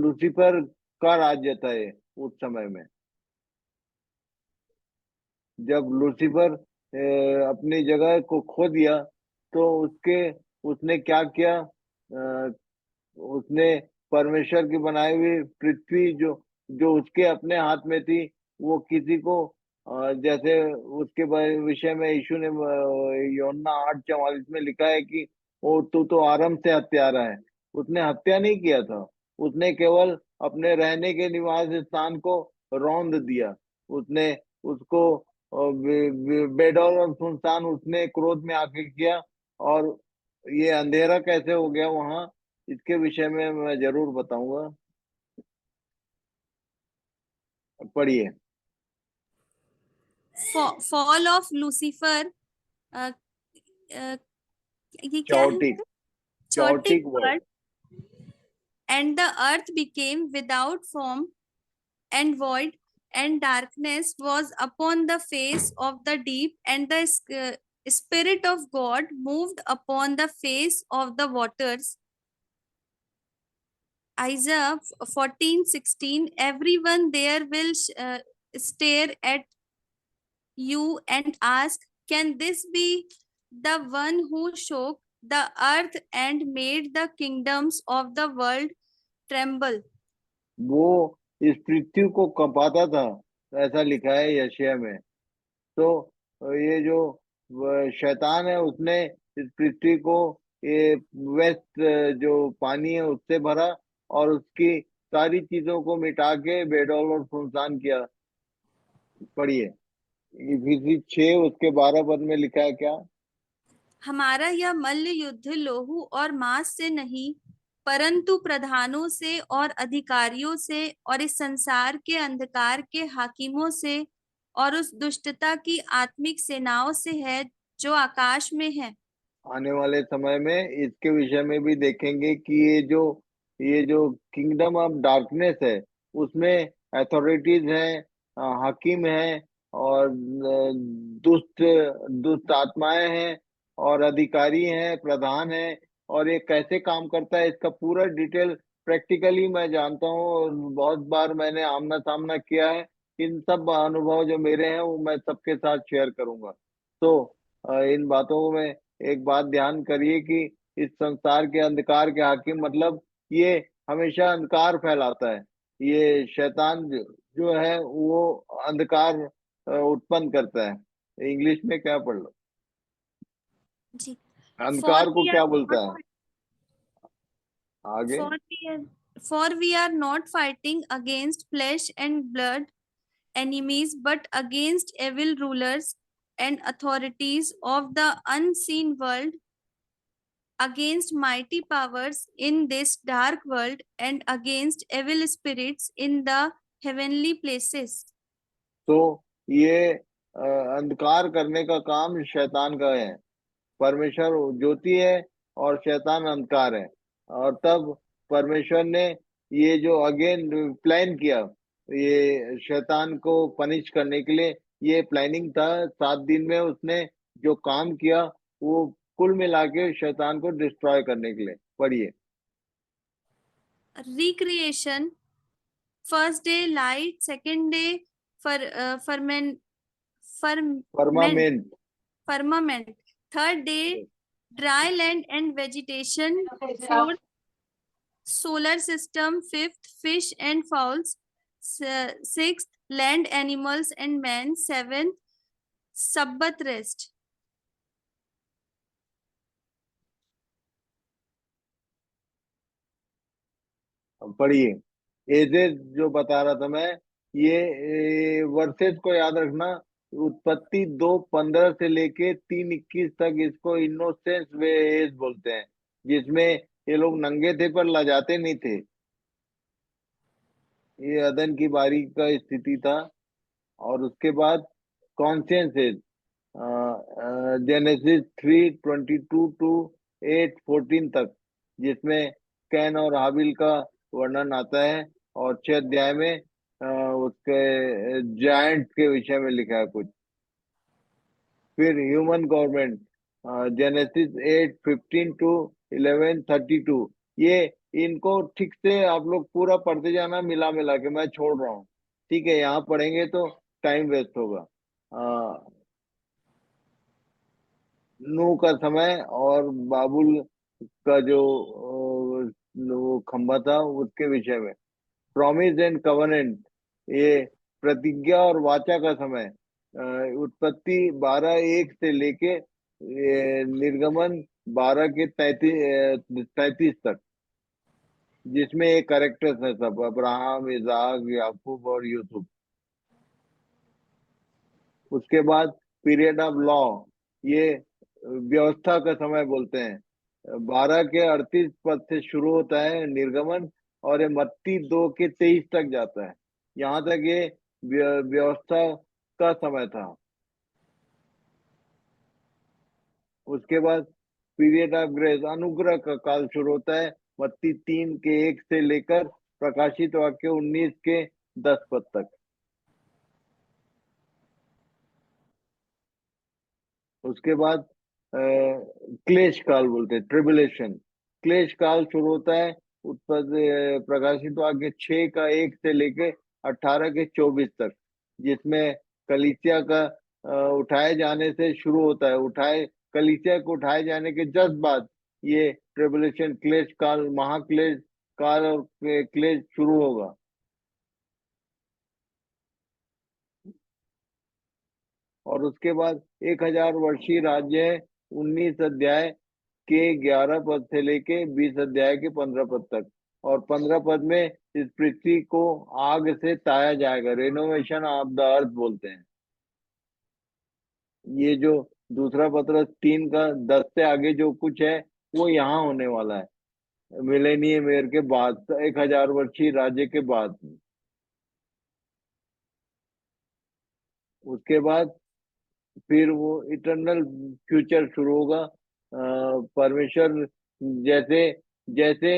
लूसीफर का राज्य था ये उस समय में, जब लूसीफर अपनी जगह को खो दिया। तो उसके उसने क्या किया, उसने परमेश्वर की बनाई हुई पृथ्वी जो जो उसके अपने हाथ में थी, वो किसी को जैसे उसके विषय में यीशु ने यूहन्ना 8:44 में लिखा है कि वो तू तो आरंभ से हत्यारा है। उसने हत्या नहीं किया था, उसने केवल अपने रहने के निवास स्थान को रौंद दिया। उसने उसको बेडौल और सुनसान उसने क्रोध में आके किया। और ये अंधेरा कैसे हो गया वहां, इसके विषय में मैं जरूर बताऊंगा। पढ़िए। fall of Lucifer. uh, uh, ये क्या है? chaotic Chaotic chaotic word। word. And the earth became without form and void, and darkness was upon the face of the deep, and the Spirit of God moved upon the face of the waters. Isaiah 14:16. Everyone there will stare at you and ask, can this be the one who shook the earth and made the kingdoms of the world tremble? वो इस पृथ्वी को कंपाता था, ऐसा लिखा है यशायाह में। तो ये जो शैतान है, उसने इस पृथ्वी को ये वेस्ट जो पानी है उससे भरा, और उसकी सारी चीजों को मिटा के बेडौल और सुनसान किया। पढ़िए, इफिसी 6 उसके 12 पद में लिखा है क्या? हमारा यह मल्ल युद्ध लोहू और मांस से नहीं, परंतु प्रधानों से और अधिकारियों से और इस संसार के अंधकार के हाकिमों से और उस दुष्टता की आत्मिक सेनाओं से है जो आकाश में है। आने वाले समय में इसके विषय में भी देखेंगे कि ये जो किंगडम ऑफ डार्कनेस है, उसमें अथॉरिटीज हैं, हाकिम हैं, और दुष्ट दुष्ट आत्माएं हैं, और अधिकारी हैं, प्रधान हैं। और ये कैसे काम करता है इसका पूरा डिटेल प्रैक्टिकली मैं जानता हूँ, और बहुत बार मैंने आमना सामना किया है। इन सब अनुभव जो मेरे हैं वो मैं सबके साथ शेयर करूंगा। तो इन बातों में एक बात ध्यान करिए कि इस संसार के अंधकार के हाकिम मतलब ये हमेशा अंधकार फैलाता है। ये शैतान जो है वो अंधकार उत्पन्न करता है। इंग्लिश में क्या पढ़ लो, जी। For अंधकार को we are क्या not बोलता है आगे? for we are for we are not fighting against flesh and blood enemies, but against evil rulers and authorities of the unseen world, against mighty powers in this dark world, and against evil spirits in the heavenly places. तो ये अंधकार करने का काम शैतान का है। परमेश्वर ज्योति है और शैतान अंधकार है। और तब परमेश्वर ने ये जो अगेन प्लान किया, ये शैतान को पनिश करने के लिए, ये प्लानिंग था। 7 दिन में उसने जो काम किया वो कुल मिला के शैतान को डिस्ट्रॉय करने के लिए। पढ़िए। Recreation: first day light, second day ferment, firmament. firmament, third day dry land and vegetation, fourth solar system, fifth fish and fowls, sixth land animals and man, seventh Sabbath rest. पढ़िए, edges जो बता रहा था मैं, ये versus को याद रखना। उत्पत्ति 2:15 से लेके 3:21 तक इसको इनोसेंस वे एज बोलते हैं, जिसमें ये लोग नंगे थे पर लजाते नहीं थे। ये अदन की बारी का स्थिति था। और उसके बाद कॉन्शियस एज, जेनेसिस 3:22 to 8:14 तक, जिसमें कैन और हाबिल का वर्णन आता है। और 6 अध्याय में उसके जायंट के विषय में लिखा है कुछ। फिर ह्यूमन गवर्नमेंट, जेनेसिस 8:15 to 11:32। ये इनको ठीक से आप लोग पूरा पढ़ते जाना, मिला मिला के, मैं छोड़ रहा हूँ। ठीक है, यहाँ पढ़ेंगे तो टाइम वेस्ट होगा। नूह का समय और बाबुल का जो वो खंभा था उसके विषय में। प्रॉमिस एंड कवनेंट, ये प्रतिज्ञा और वाचा का समय। उत्पत्ति 12:1 से लेके निर्गमन 12 के 33 तक, जिसमें ये कैरेक्टर्स है सब, अब्राहम, इजाक, याकूब और यूसुफ। उसके बाद पीरियड ऑफ लॉ, ये व्यवस्था का समय बोलते हैं। 12 के 38 पद से शुरू होता है निर्गमन, और ये मत्ती 2 के 23 तक जाता है। यहाँ तक ये व्यवस्था का समय था। उसके बाद पीरियड ऑफ ग्रेस, अनुग्रह का काल शुरू होता है। मत्ती 3 के 1 से लेकर प्रकाशित वाक्य 19 के 10 पद तक। उसके बाद क्लेश काल बोलते हैं, ट्रिबुलेशन। क्लेश काल शुरू होता है प्रकाशित वाक्य 6 का 1 से लेके 18 के 24 तक, जिसमें कलीसिया का उठाए जाने से शुरू होता है। कलीसिया को उठाए जाने के जस्ट बाद ये ट्रिबुलेशन, क्लेश काल, महाक्लेश काल और क्लेश शुरू होगा। और उसके बाद 1000 वर्षीय राज्य है, 19 अध्याय के 11 पद से लेके 20 अध्याय के 15 पद तक। और 15 पद में इस पृथ्वी को आग से ताया जाएगा, रेनोवेशन ऑफ द अर्थ बोलते हैं। ये जो दूसरा पत्र 3 का 10 से आगे जो कुछ है वो यहाँ होने वाला है, मिलेनियम ईयर के बाद, 1000 वर्षीय राज्य के बाद। उसके बाद फिर वो इटर्नल फ्यूचर शुरू होगा। परमेश्वर जैसे जैसे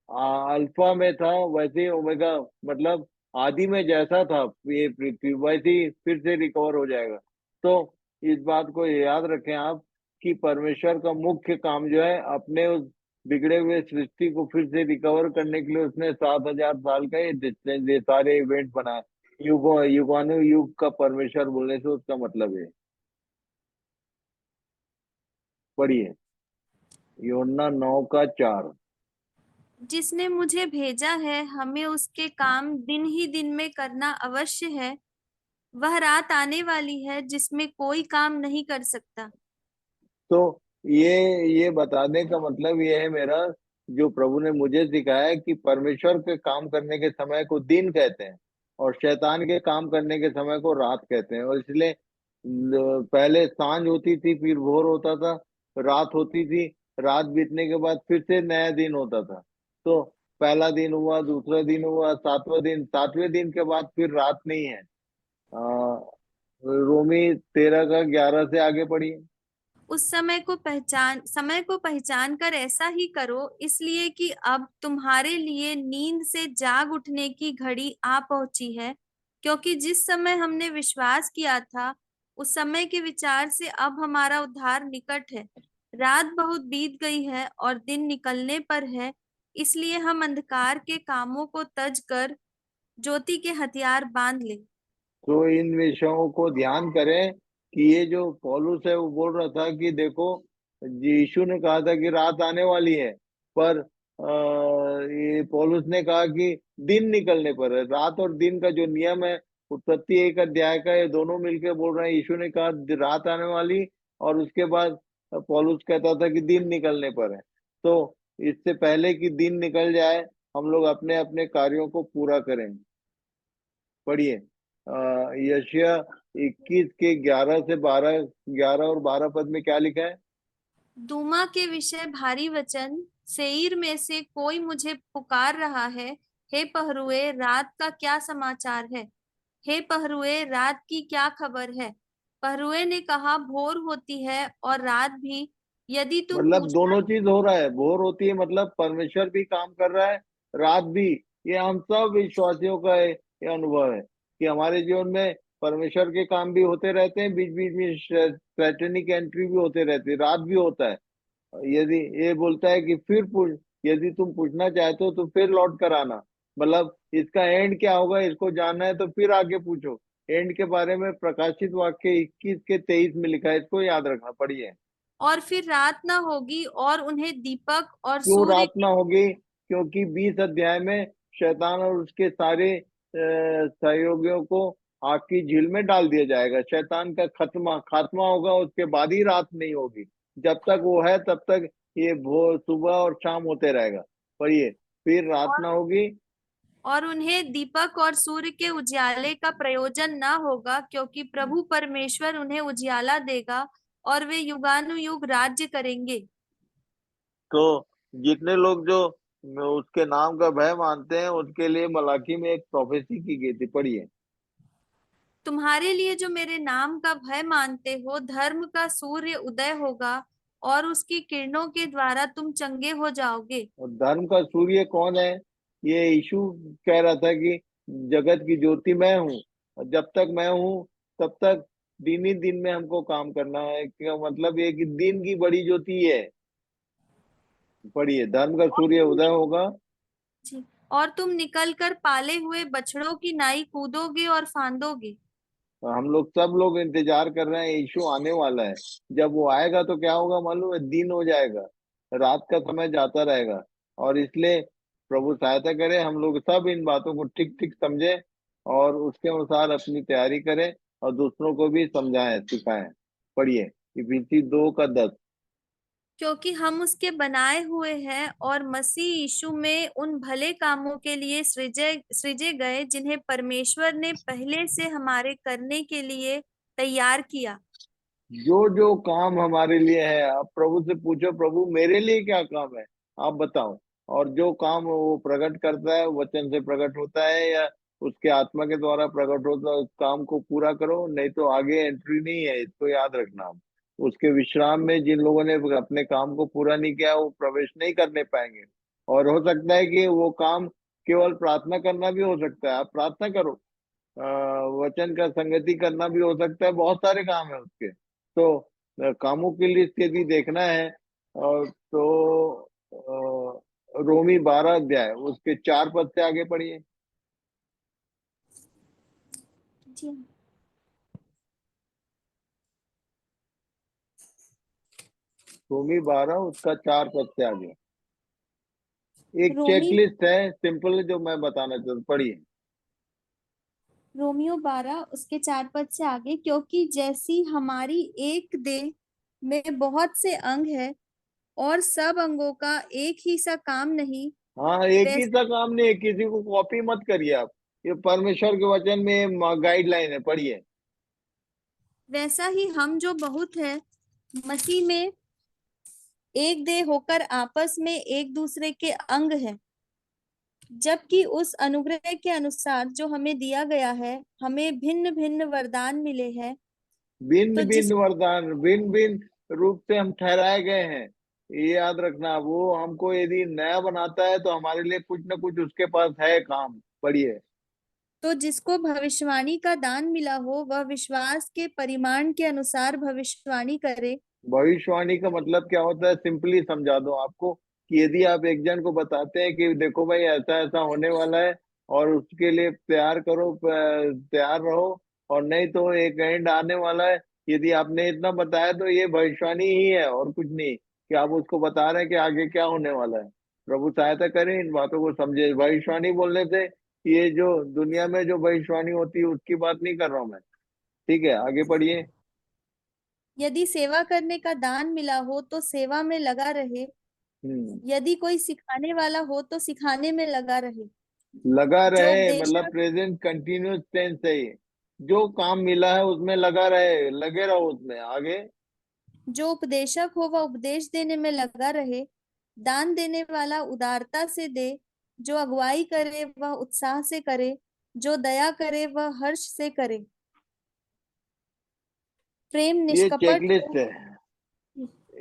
अल्फा में था वैसे ही ओमेगा, मतलब आदि में जैसा था ये पृथ्वी, वैसे ही फिर से रिकवर हो जाएगा। तो इस बात को याद रखें आप कि परमेश्वर का मुख्य काम जो है, अपने उस बिगड़े हुए सृष्टि को फिर से रिकवर करने के लिए उसने 7000 साल का ये सारे इवेंट बनाए। युगानुयुग का परमेश्वर बोलने से उसका मतलब है। पढ़िए यूहन्ना 9 का 4। जिसने मुझे भेजा है, हमें उसके काम दिन ही दिन में करना अवश्य है। वह रात आने वाली है जिसमें कोई काम नहीं कर सकता। तो ये बताने का मतलब ये है मेरा, जो प्रभु ने मुझे सिखाया है कि परमेश्वर के काम करने के समय को दिन कहते हैं और शैतान के काम करने के समय को रात कहते हैं। और इसलिए पहले सांझ होती थी, फिर भोर होता था, रात होती थी, रात बीतने के बाद फिर से नया दिन होता था। तो पहला दिन हुआ, दूसरा दिन हुआ, सातवां दिन, सातवें दिन के बाद फिर रात नहीं है। रोमी 13 का 11 से आगे पढ़िए। उस समय को पहचान कर ऐसा ही करो, इसलिए कि अब तुम्हारे लिए नींद से जाग उठने की घड़ी आ पहुंची है। क्योंकि जिस समय हमने विश्वास किया था, उस समय के विचार से अब हमारा उद्धार निकट है। रात बहुत बीत गई है और दिन निकलने पर है। इसलिए हम अंधकार के कामों को तज कर ज्योति के हथियार बांध ले। तो इन विषयों को ध्यान करें कि ये जो पौलुस है वो बोल रहा था कि देखो, यीशु ने कहा था कि रात आने वाली है, पर ये पौलुस ने कहा कि दिन निकलने पर है। रात और दिन का जो नियम है, उत्पत्ति 1 अध्याय का, ये दोनों मिलके बोल रहे हैं। यीशु ने कहा रात आने वाली, और उसके बाद पौलुस कहता था कि दिन निकलने पर है। तो इससे पहले कि दिन निकल जाए, हम लोग अपने अपने कार्यों को पूरा करें। पढ़िए यशायाह 21 के 11 से 12, 11 और 12 पद में क्या लिखा है? दूमा के विषय भारी वचन, सेईर में से कोई मुझे पुकार रहा है। हे पहरुए, रात का क्या समाचार है? हे पहरुए, रात की क्या खबर है? पहरुए ने कहा, भोर होती है और रात भी। यदि तुम मतलब पूछना। दोनों चीज हो रहा है, भोर होती है मतलब परमेश्वर भी काम कर रहा है, रात भी। ये हम सब विश्वासियों का ये अनुभव है कि हमारे जीवन में परमेश्वर के काम भी होते रहते हैं, बीच बीच में सैटेनिक एंट्री भी होते रहती है, रात भी होता है। यदि ये बोलता है कि फिर पूछ, यदि तुम पूछना चाहते हो तो फिर लौट कर आना। मतलब इसका एंड क्या होगा इसको जानना है तो फिर आगे पूछो। एंड के बारे में प्रकाशित वाक्य 21 के 23 में लिखा है, इसको याद रखना। पढ़िए। और फिर रात न होगी और उन्हें दीपक और क्यों सूर्य रात ना की। होगी? क्योंकि 20 अध्याय में शैतान और उसके सारे सहयोगियों को आग की झील में डाल दिया जाएगा। शैतान का खात्मा होगा, उसके बाद ही रात नहीं होगी। जब तक वो है तब तक ये भोर, सुबह और शाम होते रहेगा। पर ये फिर रात और ना होगी। और उन्हें दीपक और सूर्य के उजियाले का प्रयोजन न होगा, क्योंकि प्रभु परमेश्वर उन्हें उजियाला देगा और वे युगानुयुग राज्य करेंगे। तो जितने लोग जो उसके नाम का भय मानते हैं उनके लिए मलाकी में एक प्रोफेसी की गई थी। पढ़िए। तुम्हारे लिए जो मेरे नाम का भय मानते हो, धर्म का सूर्य उदय होगा और उसकी किरणों के द्वारा तुम चंगे हो जाओगे। और धर्म का सूर्य कौन है? ये यीशु कह रहा था कि जगत की ज्योति मैं हूँ, और जब तक मैं हूँ तब तक दिन ही दिन में हमको काम करना है। क्या मतलब ये कि दिन की बड़ी ज्योति है। पढ़िए धर्म का और सूर्य तुम उदय होगा। जी, और तुम निकल कर पाले हुए बछड़ों की नाई कूदोगे और फांदोगे। हम लोग सब लोग इंतजार कर रहे हैं, यीशु आने वाला है। जब वो आएगा तो क्या होगा मालूम है? दिन हो जाएगा, रात का समय जाता रहेगा। और इसलिए प्रभु सहायता करे, हम लोग सब इन बातों को ठीक ठीक समझें और उसके अनुसार अपनी तैयारी करें और दूसरों को भी समझाएं, सिखाएं। पढ़िए इफिसी 2 का 10। क्योंकि हम उसके बनाए हुए हैं और मसीह यीशु में उन भले कामों के लिए सृजे सृजे गए जिन्हें परमेश्वर ने पहले से हमारे करने के लिए तैयार किया। जो जो काम हमारे लिए है, आप प्रभु से पूछो, प्रभु मेरे लिए क्या काम है, आप बताओ। और जो काम वो प्रकट करता है, वचन से प्रकट होता है या उसके आत्मा के द्वारा प्रकट होता है, उस काम को पूरा करो, नहीं तो आगे एंट्री नहीं है, इसको याद रखना आप। उसके विश्राम में जिन लोगों ने अपने काम को पूरा नहीं किया, वो प्रवेश नहीं करने पाएंगे। और हो सकता है कि वो काम केवल प्रार्थना करना भी हो सकता है, आप प्रार्थना करो, अ, वचन का संगति करना भी हो सकता है, बहुत सारे काम है उसके। तो कामों की लिस्ट यदि देखना है, तो रोमी 12 अध्याय उसके 4 पद से आगे पढ़िए। जी हाँ। रोमी 12 उसका 4 पद से आगे एक रोमी चेकलिस्ट है, सिंपल, जो मैं बताना चाहता हूँ, पढ़िए। रोमियो 12 उसके 4 पद से आगे, क्योंकि जैसी हमारी एक देह में बहुत से अंग है और सब अंगों का एक ही सा काम नहीं, हाँ, एक ही वैसा सा काम नहीं है, किसी को कॉपी मत करिए आप, ये परमेश्वर के वचन में गाइडलाइन है, पढ़िए। वैसा ही हम जो बहुत है मसीह में एक देह होकर आपस में एक दूसरे के अंग है, जबकि उस अनुग्रह के अनुसार जो हमें दिया गया है हमें भिन्न भिन्न वरदान मिले हैं। भिन्न तो जिस भिन्न वरदान, भिन्न भिन्न रूप से हम ठहराए गए हैं, ये याद रखना। वो हमको यदि नया बनाता है तो हमारे लिए कुछ ना कुछ उसके पास है काम, पढ़िए। तो जिसको भविष्यवाणी का दान मिला हो वह विश्वास के परिमाण के अनुसार भविष्यवाणी करे। भविष्यवाणी का मतलब क्या होता है, सिंपली समझा दो आपको, कि यदि आप एक जन को बताते हैं कि देखो भाई ऐसा ऐसा होने वाला है, और उसके लिए तैयार करो, तैयार रहो, और नहीं तो एक एंड आने वाला है, यदि आपने इतना बताया तो ये भविष्यवाणी ही है और कुछ नहीं, कि आप उसको बता रहे हैं कि आगे क्या होने वाला है। प्रभु सहायता करें, इन बातों को समझे। भविष्यवाणी बोलने से ये जो दुनिया में जो भविष्यवाणी होती है उसकी बात नहीं कर रहा हूं मैं। ठीक है, आगे पढ़िए। यदि सेवा करने का दान मिला हो तो सेवा में लगा रहे, हम्म। यदि कोई सिखाने वाला हो तो सिखाने में लगा रहे। लगा जो रहे मतलब उपदेशक प्रेजेंट कंटिन्यूस टेंस है ये। जो काम मिला है उसमें लगा रहे, लगे रहो उसमें, आगे। जो उपदेशक हो वह उपदेश देने में लगा रहे। दान देने वाला उदारता से दे। जो अगुवाई करे वह उत्साह से करे। जो दया करे वह हर्ष से करे। प्रेम ये निष्कपट चेकलिस्ट हो। है,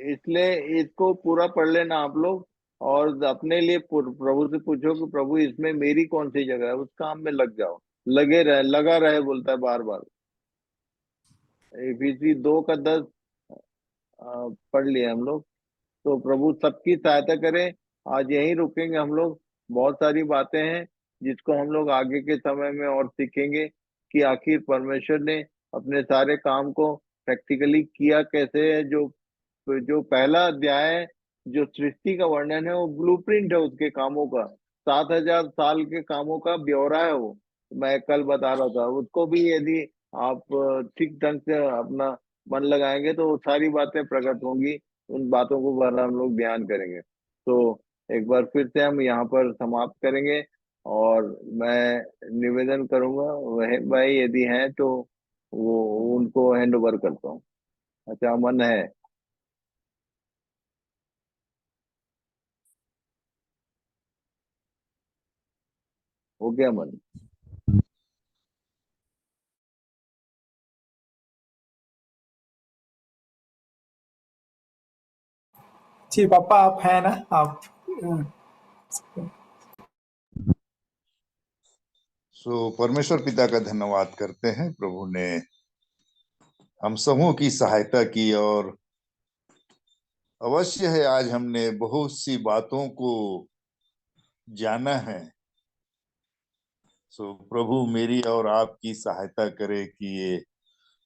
इसलिए इसको पूरा पढ़ लेना आप लोग, और अपने लिए प्रभु से पूछो कि प्रभु इसमें मेरी कौन सी जगह है, उस काम में लग जाओ। लगे रहे, लगा रहे बोलता है बार बार। इफिसी 2 का 10 पढ़ लिए हम लोग। तो प्रभु सबकी सहायता करे। आज यहीं रुकेंगे हम लोग। बहुत सारी बातें हैं जिसको हम लोग आगे के समय में और सीखेंगे, कि आखिर परमेश्वर ने अपने सारे काम को प्रैक्टिकली किया कैसे है। जो जो पहला अध्याय है, जो सृष्टि का वर्णन है, वो ब्लूप्रिंट है उसके कामों का। 7,000 साल के कामों का ब्यौरा है वो। मैं कल बता रहा था उसको भी, यदि आप ठीक ढंग से अपना मन लगाएंगे तो वो सारी बातें प्रकट होंगी। उन बातों को बार हम लोग ध्यान करेंगे। तो एक बार फिर से हम यहाँ पर समाप्त करेंगे। और मैं निवेदन करूंगा, वह भाई यदि हैं तो वो उनको हैंड ओवर करता हूँ। अच्छा, मन है? हो गया मन? जी पापा, आप हैं ना? आप परमेश्वर पिता का धन्यवाद करते हैं, प्रभु ने हम समूह की सहायता की, और अवश्य है आज हमने बहुत सी बातों को जाना है। प्रभु मेरी और आपकी सहायता करे कि ये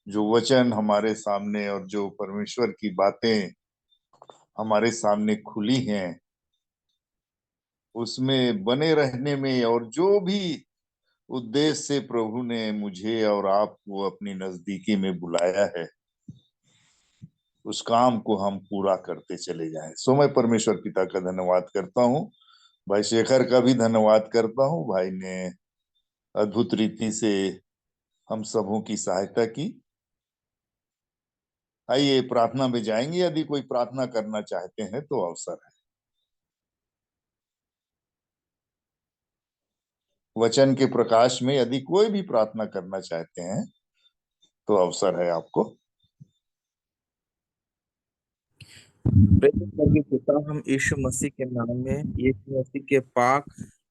जो वचन हमारे सामने और जो परमेश्वर की बातें हमारे सामने खुली हैं, उसमें बने रहने में, और जो भी उद्देश्य से प्रभु ने मुझे और आपको अपनी नजदीकी में बुलाया है, उस काम को हम पूरा करते चले जाएं। सो मैं परमेश्वर पिता का धन्यवाद करता हूँ, भाई शेखर का भी धन्यवाद करता हूँ। भाई ने अद्भुत रीति से हम सबों की सहायता की। आइए प्रार्थना में जाएंगे। यदि कोई प्रार्थना करना चाहते हैं तो अवसर है। वचन के प्रकाश में यदि कोई भी प्रार्थना करना चाहते हैं तो अवसर है आपको। प्रेरित स्वर्गीय पिता, हम यीशु मसीह के नाम में, यीशु मसीह के पाक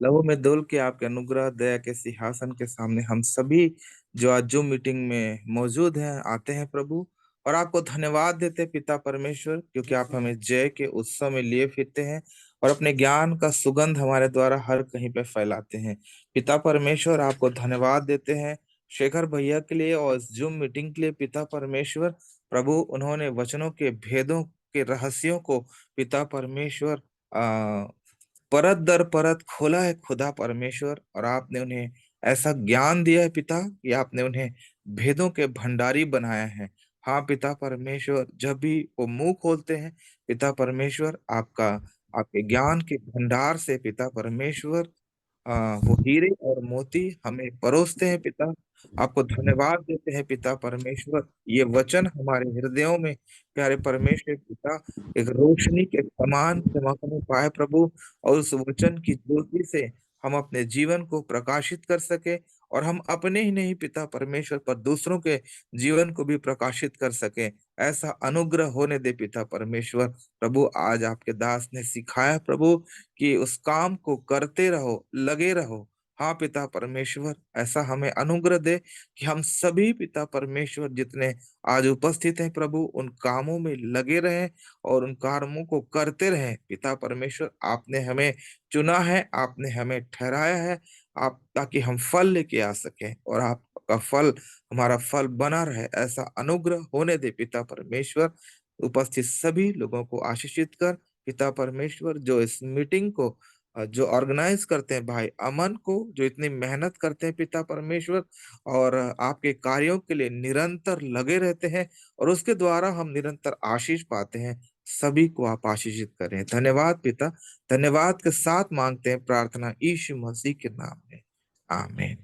लहू में धुल के आपके अनुग्रह दया के सिंहासन के सामने हम सभी जो आज जूम मीटिंग में मौजूद हैं आते हैं प्रभु, और आपको धन्यवाद देते हैं पिता परमेश्वर, क्योंकि आप हमें जय के उत्सव में लिए फिरते हैं और अपने ज्ञान का सुगंध हमारे द्वारा हर कहीं पे फैलाते हैं। पिता परमेश्वर, आपको धन्यवाद देते हैं शेखर भैया के लिए और इस जूम मीटिंग के लिए। पिता परमेश्वर प्रभु, उन्होंने वचनों के भेदों के रहस्यों को पिता परमेश्वर परत दर परत खोला है खुदा परमेश्वर, और आपने उन्हें ऐसा ज्ञान दिया है पिता कि आपने उन्हें भेदों के भंडारी बनाया है। हाँ पिता परमेश्वर, जब भी वो मुंह खोलते हैं पिता परमेश्वर, आपके ज्ञान के भंडार से पिता परमेश्वर वो हीरे और मोती हमें परोसते हैं पिता। आपको धन्यवाद देते हैं पिता परमेश्वर, ये वचन हमारे हृदयों में प्यारे परमेश्वर पिता एक रोशनी के समान चमकने पाए प्रभु, और उस वचन की ज्योति से हम अपने जीवन को प्रकाशित कर सके, और हम अपने ही नहीं पिता परमेश्वर पर दूसरों के जीवन को भी प्रकाशित कर सके। ऐसा अनुग्रह होने दे पिता परमेश्वर। प्रभु, आज आपके दास ने सिखाया प्रभु कि उस काम को करते रहो, लगे रहो। हाँ पिता परमेश्वर, ऐसा हमें अनुग्रह दे कि हम सभी पिता परमेश्वर जितने आज उपस्थित हैं प्रभु, उन कामों में लगे रहें और उन कामों को करते रहें। पिता परमेश्वर, आपने हमें चुना है, आपने हमें ठहराया है, आप ताकि हम फल लेके आ सकें और आपका फल हमारा फल बना रहे। ऐसा अनुग्रह होने दे पिता परमेश्वर। उपस्थित सभी लोगों को आशीषित कर पिता परमेश्वर, जो इस मीटिंग को जो ऑर्गेनाइज करते हैं भाई अमन को, जो इतनी मेहनत करते हैं पिता परमेश्वर, और आपके कार्यों के लिए निरंतर लगे रहते हैं, और उसके द्वारा हम निरंतर आशीष पाते हैं। सभी को आप आशीषित करें। धन्यवाद पिता, धन्यवाद के साथ मांगते हैं प्रार्थना यीशु मसीह के नाम में, आमीन।